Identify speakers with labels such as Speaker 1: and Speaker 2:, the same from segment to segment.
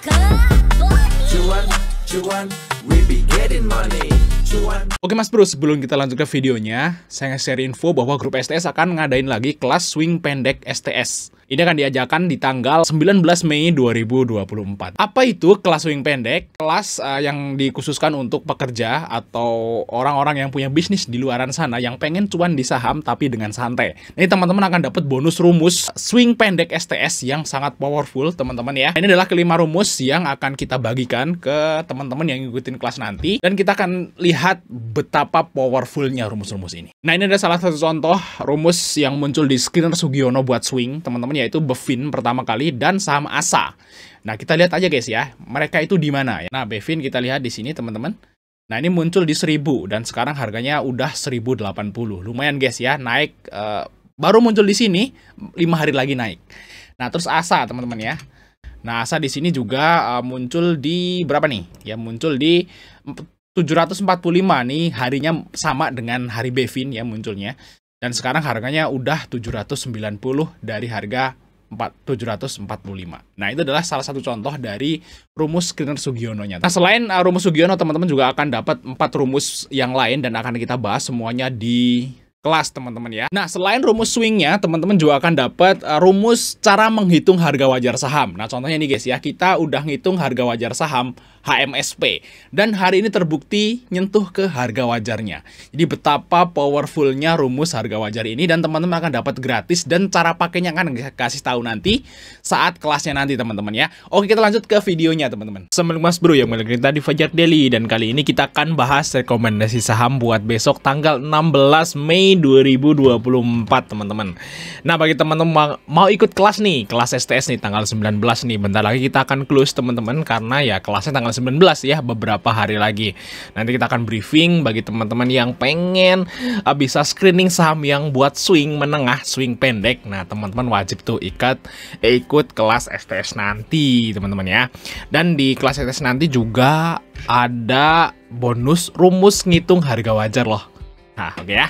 Speaker 1: Cuan, cuan, we be getting money. Cuan.
Speaker 2: Oke Mas Bro, sebelum kita lanjut ke videonya, saya nge-share info bahwa grup STS akan ngadain lagi kelas swing pendek STS. Ini akan diajakan di tanggal 19 Mei 2024. Apa itu kelas swing pendek? Kelas yang dikhususkan untuk pekerja atau orang-orang yang punya bisnis di luaran sana yang pengen cuan di saham tapi dengan santai. Ini teman-teman akan dapat bonus rumus swing pendek STS yang sangat powerful teman-teman ya. Ini adalah kelima rumus yang akan kita bagikan ke teman-teman yang ngikutin kelas nanti. Dan kita akan lihat betapa powerfulnya rumus-rumus ini. Nah, ini ada salah satu contoh rumus yang muncul di Skinner Sugiono buat swing teman-teman, yaitu Bevin pertama kali dan saham ASA. Nah, kita lihat aja guys ya, mereka itu di mana ya. Nah, Bevin kita lihat di sini teman-teman. Nah, ini muncul di 1000 dan sekarang harganya udah 1080. Lumayan guys ya, naik baru muncul di sini 5 hari lagi naik. Nah, terus ASA teman-teman ya. Nah, ASA di sini juga muncul di berapa nih? Ya, muncul di 745 nih, harinya sama dengan hari Bevin ya munculnya. Dan sekarang harganya udah 790 dari harga 745. Nah, itu adalah salah satu contoh dari rumus Skinner Sugiono-nya. Nah, selain rumus Sugiono, teman-teman juga akan dapat 4 rumus yang lain dan akan kita bahas semuanya di kelas teman-teman ya. Nah, selain rumus swingnya, teman-teman juga akan dapat rumus cara menghitung harga wajar saham. Nah, contohnya nih guys ya, kita udah ngitung harga wajar saham HMSP dan hari ini terbukti nyentuh ke harga wajarnya. Jadi betapa powerfulnya rumus harga wajar ini, dan teman-teman akan dapat gratis, dan cara pakainya akan kasih tahu nanti saat kelasnya nanti teman-teman ya. Oke, kita lanjut ke videonya teman-teman. Assalamualaikum Mas Bro yang balik kita di Fajar Daily, dan kali ini kita akan bahas rekomendasi saham buat besok tanggal 16 Mei 2024 teman-teman. Nah, bagi teman-teman mau ikut kelas nih, kelas STS nih tanggal 19 nih, bentar lagi kita akan close teman-teman, karena ya kelasnya tanggal 19 ya, beberapa hari lagi. Nanti kita akan briefing bagi teman-teman yang pengen bisa screening saham yang buat swing menengah, swing pendek. Nah, teman-teman wajib tuh ikut kelas STS nanti teman-teman ya. Dan di kelas STS nanti juga ada bonus rumus ngitung harga wajar loh. Nah, oke ya.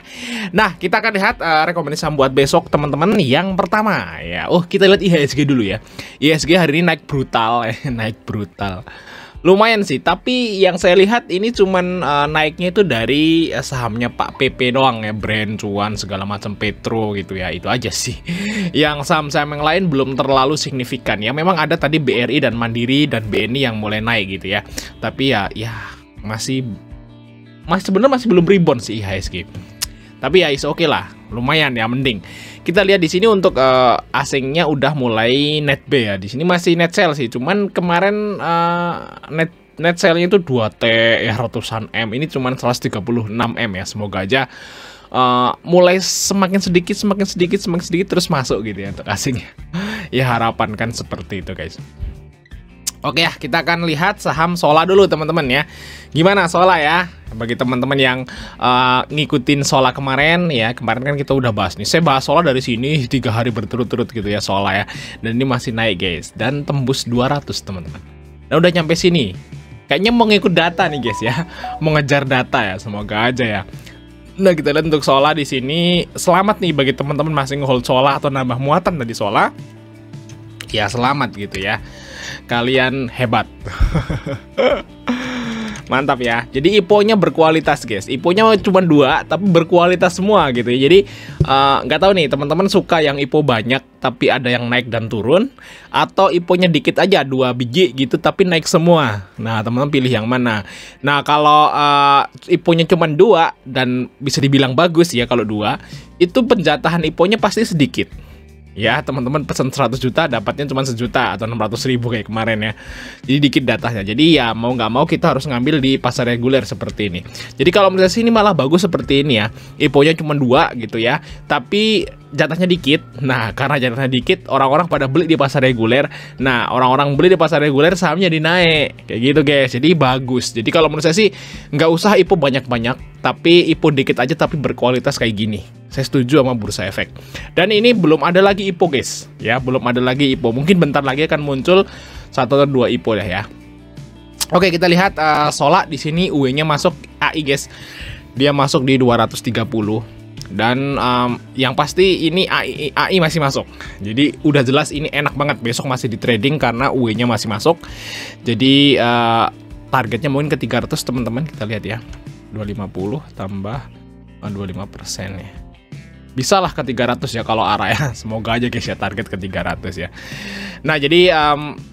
Speaker 2: Nah, kita akan lihat rekomendasi saham buat besok teman-teman. Yang pertama ya, kita lihat IHSG dulu ya. IHSG hari ini naik brutal, naik brutal. Lumayan sih, tapi yang saya lihat ini cuman naiknya itu dari sahamnya Pak PP doang ya, brand cuan segala macam Petro gitu ya, itu aja sih. Yang saham-saham yang lain belum terlalu signifikan ya. Memang ada tadi BRI dan Mandiri dan BNI yang mulai naik gitu ya. Tapi ya masih sebenarnya masih belum rebound sih IHSG. Tapi ya is oke lah, lumayan ya, mending. Kita lihat di sini untuk asingnya udah mulai net B ya. Di sini masih net sell sih. Cuman kemarin net sell-nya itu 2T ya, ratusan M. Ini cuman 136 M ya. Semoga aja mulai semakin sedikit terus masuk gitu ya untuk asingnya. Ya, harapan kan seperti itu guys. Oke ya, kita akan lihat saham Sola dulu teman-teman ya. Gimana Sola ya? Bagi teman-teman yang ngikutin Sola kemarin ya, kemarin kan kita udah bahas nih. Saya bahas Sola dari sini 3 hari berturut-turut gitu ya Sola ya. Dan ini masih naik guys, dan tembus 200 teman-teman. Dan udah nyampe sini. Kayaknya mau ngikut data nih guys ya. Mau ngejar data ya, semoga aja ya. Nah, kita lihat untuk Sola di sini. Selamat nih bagi teman-teman masih nge-hold Sola atau nambah muatan tadi Sola. Ya, selamat gitu ya. Kalian hebat. Mantap ya. Jadi IPO-nya berkualitas guys. IPO-nya cuma 2 tapi berkualitas semua gitu ya. Jadi nggak tahu nih teman-teman suka yang IPO banyak tapi ada yang naik dan turun, atau IPO-nya dikit aja 2 biji gitu tapi naik semua. Nah, teman-teman pilih yang mana? Nah, kalau IPO-nya cuma 2 dan bisa dibilang bagus ya, kalau 2 itu penjatahan IPO-nya pasti sedikit. Ya, teman-teman pesan 100 juta dapatnya cuma 1 juta atau 600.000 kayak kemarin ya. Jadi dikit datanya. Jadi ya mau nggak mau kita harus ngambil di pasar reguler seperti ini. Jadi kalau menurut saya ini malah bagus seperti ini ya. IPO-nya cuma 2 gitu ya. Tapi jatahnya dikit. Nah, karena jatahnya dikit, orang-orang pada beli di pasar reguler. Nah, orang-orang beli di pasar reguler, sahamnya dinaik. Kayak gitu guys. Jadi bagus. Jadi kalau menurut saya sih nggak usah IPO banyak-banyak, tapi IPO dikit aja tapi berkualitas kayak gini. Saya setuju sama Bursa Efek. Dan ini belum ada lagi IPO guys. Ya, belum ada lagi IPO. Mungkin bentar lagi akan muncul 1 atau 2 IPO ya. Oke, kita lihat Sola di sini UE-nya masuk AI guys. Dia masuk di 230. Dan yang pasti ini AI masih masuk. Jadi udah jelas ini enak banget besok masih di trading karena UE-nya masih masuk. Jadi targetnya mungkin ke 300 teman-teman, kita lihat ya. 250 tambah 25% ya. Bisa lah ke 300 ya kalau ARA ya. Semoga aja guys ya target ke 300 ya. Nah jadi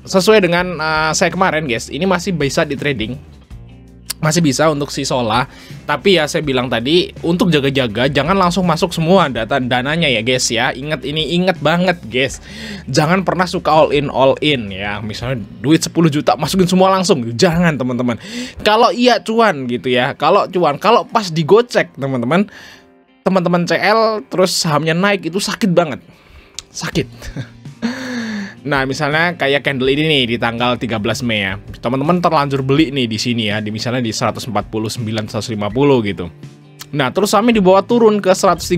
Speaker 2: sesuai dengan saya kemarin guys, ini masih bisa di trading, masih bisa untuk si Sola. Tapi ya saya bilang tadi, untuk jaga-jaga jangan langsung masuk semua dananya ya guys ya. Ingat banget guys, jangan pernah suka all in ya. Misalnya duit 10 juta masukin semua langsung, jangan teman-teman. Kalau iya cuan gitu ya, kalau pas digocek teman-teman CL terus sahamnya naik, itu sakit banget, sakit. Nah misalnya kayak candle ini nih di tanggal 13 Mei ya, teman-teman terlanjur beli nih di sini ya, misalnya di 149 150 gitu. Nah terus sahamnya dibawa turun ke 130.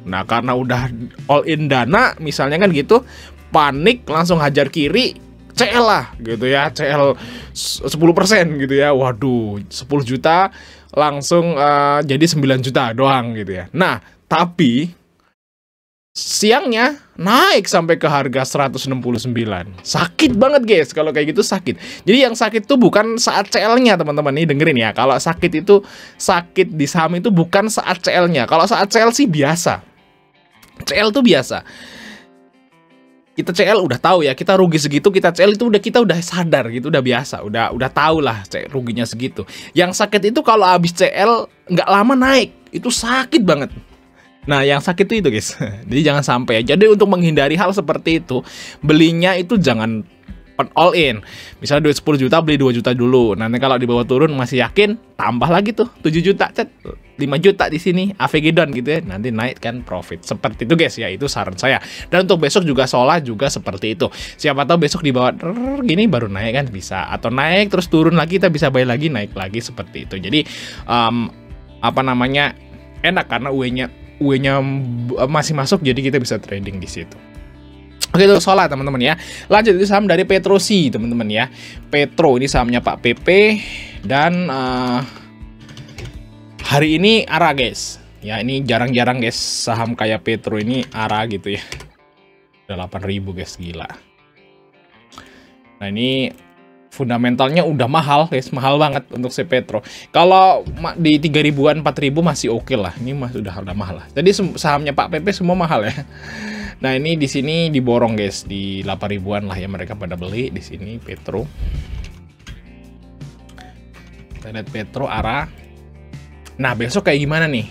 Speaker 2: Nah karena udah all in dana misalnya kan gitu, panik langsung hajar kiri, CL lah gitu ya, CL 10% gitu ya. Waduh, 10 juta langsung jadi 9 juta doang gitu ya. Nah, tapi siangnya naik sampai ke harga 169. Sakit banget guys, kalau kayak gitu sakit. Jadi yang sakit tuh bukan saat CL-nya teman-teman, nih dengerin ya. Kalau sakit itu, sakit di saham itu bukan saat CL-nya. Kalau saat CL sih biasa. CL tuh biasa. Kita CL udah tahu ya, kita rugi segitu, kita CL itu kita udah sadar gitu, udah biasa, udah tahu lah ruginya segitu. Yang sakit itu kalau habis CL nggak lama naik, itu sakit banget. Nah yang sakit itu guys, jadi jangan sampai ya. Jadi untuk menghindari hal seperti itu, belinya itu jangan all in. Misalnya duit 10 juta beli 2 juta dulu. Nanti kalau di bawah turun masih yakin, tambah lagi tuh 7 juta, 5 juta di sini AVG down gitu ya. Nanti naik kan profit. Seperti itu guys ya, itu saran saya. Dan untuk besok juga Sola juga seperti itu. Siapa tahu besok di bawah gini baru naik kan bisa, atau naik terus turun lagi kita bisa buy lagi, naik lagi seperti itu. Jadi apa namanya? Enak karena UE-nya masih masuk, jadi kita bisa trading di situ. Oke, itu Sola teman-teman ya. Lanjut, itu saham dari Petrosi teman-teman ya. Petro ini sahamnya Pak PP. Dan hari ini ARA guys. Ya ini jarang-jarang guys saham kayak Petro ini ARA gitu ya. Udah 8.000 guys, gila. Nah ini fundamentalnya udah mahal guys, mahal banget untuk si Petro. Kalau di 3.000-an 4.000 masih oke lah. Ini udah mahal lah. Jadi sahamnya Pak PP semua mahal ya. Nah ini di sini diborong guys, di 8.000-an lah ya mereka pada beli di sini Petro. Kita lihat Petro ARA. Nah besok kayak gimana nih?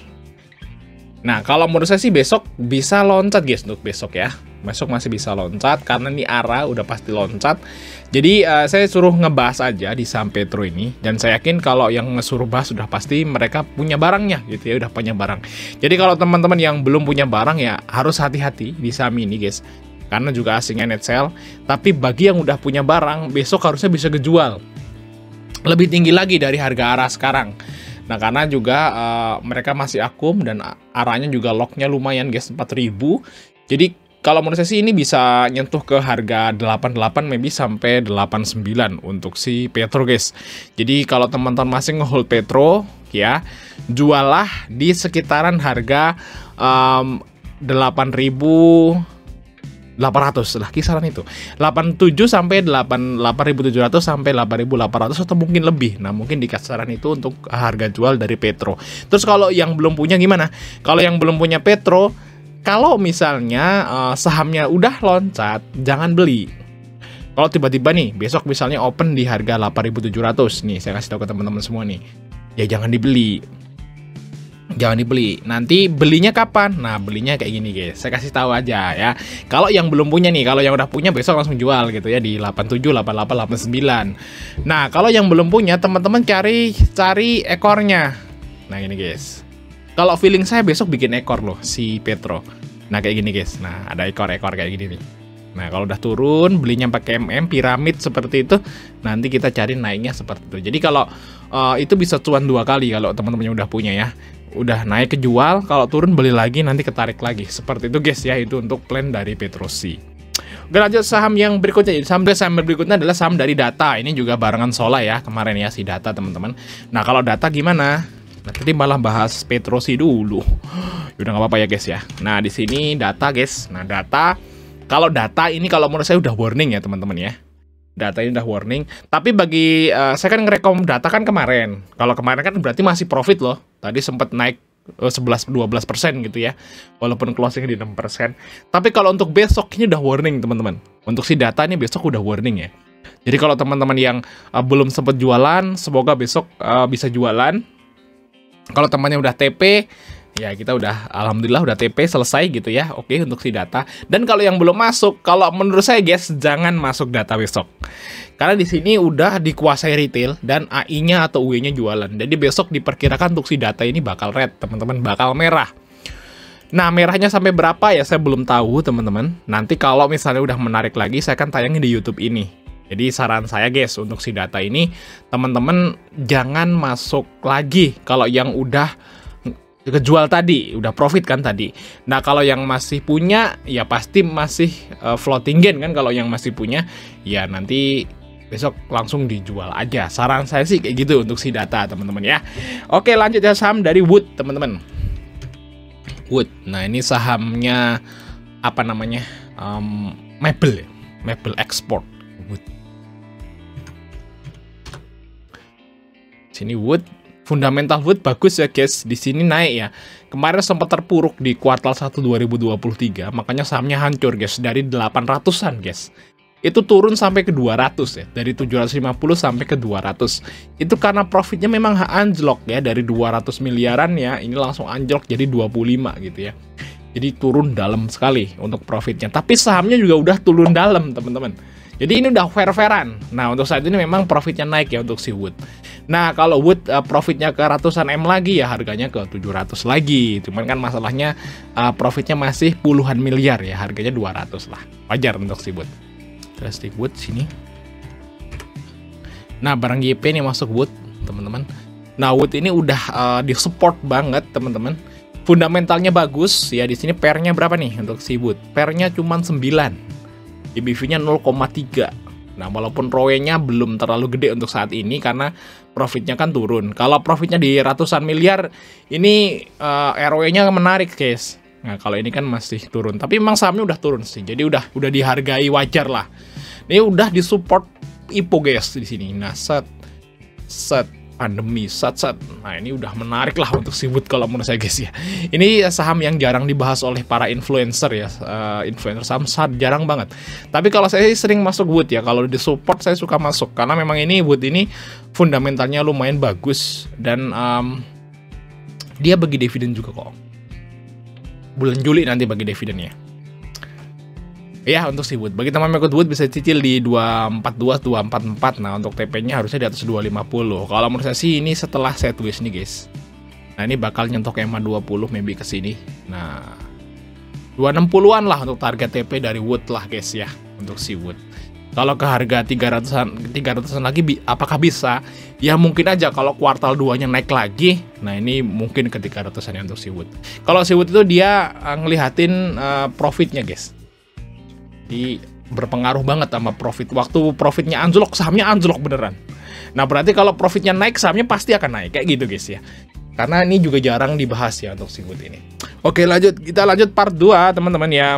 Speaker 2: Nah kalau menurut saya sih besok bisa loncat guys, untuk besok ya. Besok masih bisa loncat karena ini ARA udah pasti loncat. Jadi saya suruh ngebahas aja di saham Petro ini, dan saya yakin kalau yang ngesuruh bahas sudah pasti mereka punya barangnya gitu ya, udah punya barang. Jadi kalau teman-teman yang belum punya barang ya harus hati-hati di saham ini guys, karena juga asingnya net sell. Tapi bagi yang udah punya barang, besok harusnya bisa kejual lebih tinggi lagi dari harga ARA sekarang. Nah karena juga mereka masih akum dan ARA-nya juga locknya lumayan guys, 4.000. Jadi kalau menurut saya sih ini bisa nyentuh ke harga 88 maybe sampai 89 untuk si Petro guys. Jadi kalau teman-teman masih ngehold Petro ya, jualah di sekitaran harga 8.800 lah, kisaran itu 87 sampai 8.700 sampai 8.800 atau mungkin lebih. Nah mungkin di kisaran itu untuk harga jual dari Petro. Terus kalau yang belum punya gimana? Kalau yang belum punya Petro, kalau misalnya sahamnya udah loncat, jangan beli. Kalau tiba-tiba nih besok misalnya open di harga 8.700 nih, saya kasih tahu ke teman-teman semua nih, ya jangan dibeli. Jangan dibeli. Nanti belinya kapan? Nah, belinya kayak gini guys. Saya kasih tahu aja ya. Kalau yang belum punya nih, kalau yang udah punya besok langsung jual gitu ya di 87, 88, 89. Nah, kalau yang belum punya, teman-teman cari ekornya. Nah, ini guys. Kalau feeling saya besok bikin ekor loh si Petro. Nah, kayak gini guys. Nah, ada ekor-ekor kayak gini nih. Nah, kalau udah turun, belinya pakai piramid seperti itu, nanti kita cari naiknya seperti itu. Jadi kalau itu bisa cuan 2 kali kalau teman-temannya udah punya ya. Udah naik kejual, kalau turun beli lagi, nanti ketarik lagi. Seperti itu guys ya, itu untuk plan dari Petrosi. Oke, lanjut saham yang berikutnya. Saham berikutnya adalah saham dari Data. Ini juga barengan Sola ya, kemarin ya si Data teman-teman. Nah, kalau Data gimana? Nah, tadi malah bahas Petrosi dulu. Udah nggak apa-apa ya guys ya. Nah, di sini data guys. Nah, data, kalau data ini kalau menurut saya udah warning ya teman-teman ya. Data ini udah warning. Tapi bagi saya kan ngerekom data kan kemarin. Kalau kemarin kan berarti masih profit loh. Tadi sempat naik 11-12% gitu ya. Walaupun closing di 6%. Tapi kalau untuk besok ini udah warning teman-teman. Untuk si data ini besok udah warning ya. Jadi kalau teman-teman yang belum sempat jualan, semoga besok bisa jualan. Kalau temannya udah TP, ya kita udah, alhamdulillah udah TP selesai gitu ya. Oke untuk si data. Dan kalau yang belum masuk, kalau menurut saya guys, jangan masuk data besok. Karena di sini udah dikuasai retail dan AI-nya atau UE-nya jualan. Jadi besok diperkirakan untuk si data ini bakal red, teman-teman, bakal merah. Nah, merahnya sampai berapa ya saya belum tahu, teman-teman. Nanti kalau misalnya udah menarik lagi, saya akan tayangin di YouTube ini. Jadi saran saya guys, untuk si data ini, teman-teman jangan masuk lagi kalau yang udah kejual tadi, udah profit kan tadi. Nah, kalau yang masih punya, ya pasti masih floating gain kan. Kalau yang masih punya, ya nanti besok langsung dijual aja. Saran saya sih kayak gitu untuk si data, teman-teman ya. Oke, lanjut ya saham dari Wood, teman-teman. Wood. Nah, ini sahamnya apa namanya? Mebel ya. Mebel Export. Wood. Sini Wood. Fundamental Wood bagus ya guys, di sini naik ya. Kemarin sempat terpuruk di kuartal 1 2023, makanya sahamnya hancur guys, dari 800-an guys. Itu turun sampai ke 200 ya, dari 750 sampai ke 200. Itu karena profitnya memang anjlok ya, dari 200 miliaran ya, ini langsung anjlok jadi 25 gitu ya. Jadi turun dalam sekali untuk profitnya. Tapi sahamnya juga udah turun dalam teman-teman. Jadi ini udah fair-fairan. Nah, untuk saat ini memang profitnya naik ya untuk si Wood. Nah, kalau Wood profitnya ke ratusan M lagi ya harganya ke 700 lagi. Cuman kan masalahnya profitnya masih puluhan miliar ya, harganya 200 lah. Wajar untuk si Wood. Terus di Wood sini. Nah, barang YP nih masuk Wood, teman-teman. Nah, Wood ini udah di-support banget, teman-teman. Fundamentalnya bagus ya. Di sini pair-nya berapa nih untuk si Wood? Pair-nya cuma 9. EBV-nya 0,3. Nah, walaupun ROE-nya belum terlalu gede untuk saat ini karena profitnya kan turun. Kalau profitnya di ratusan miliar, ini ROE-nya menarik, guys. Nah, kalau ini kan masih turun. Tapi memang sahamnya udah turun sih. Jadi udah dihargai wajar lah. Ini udah disupport IPO, guys, di sini. Nah, set pandemi, nah ini udah menarik lah untuk si Wood kalau menurut saya guys ya. Ini saham yang jarang dibahas oleh para influencer ya, influencer saham jarang banget. Tapi kalau saya sering masuk Wood ya, kalau di support saya suka masuk karena memang ini Wood ini fundamentalnya lumayan bagus dan dia bagi dividen juga kok. Bulan Juli nanti bagi dividennya. Ya, untuk si Wood. Bagi teman ikut Wood bisa cicil di 242, 244. Nah, untuk TP-nya harusnya di atas 250. Kalau menurut saya sih ini setelah sideways nih, guys. Nah, ini bakal nyentok EMA 20 maybe ke sini. Nah, 260-an lah untuk target TP dari Wood lah, guys ya. Untuk si Wood. Kalau ke harga 300-an lagi apakah bisa? Ya mungkin aja kalau kuartal 2-nya naik lagi. Nah, ini mungkin ke 300-an ya untuk si Wood. Kalau si Wood itu dia ngelihatin profitnya, guys. Di berpengaruh banget sama profit. Waktu profitnya anjlok, sahamnya anjlok beneran. Nah, berarti kalau profitnya naik, sahamnya pasti akan naik. Kayak gitu guys ya. Karena ini juga jarang dibahas ya untuk si Wood ini. Oke, lanjut. Kita lanjut part 2 teman-teman ya.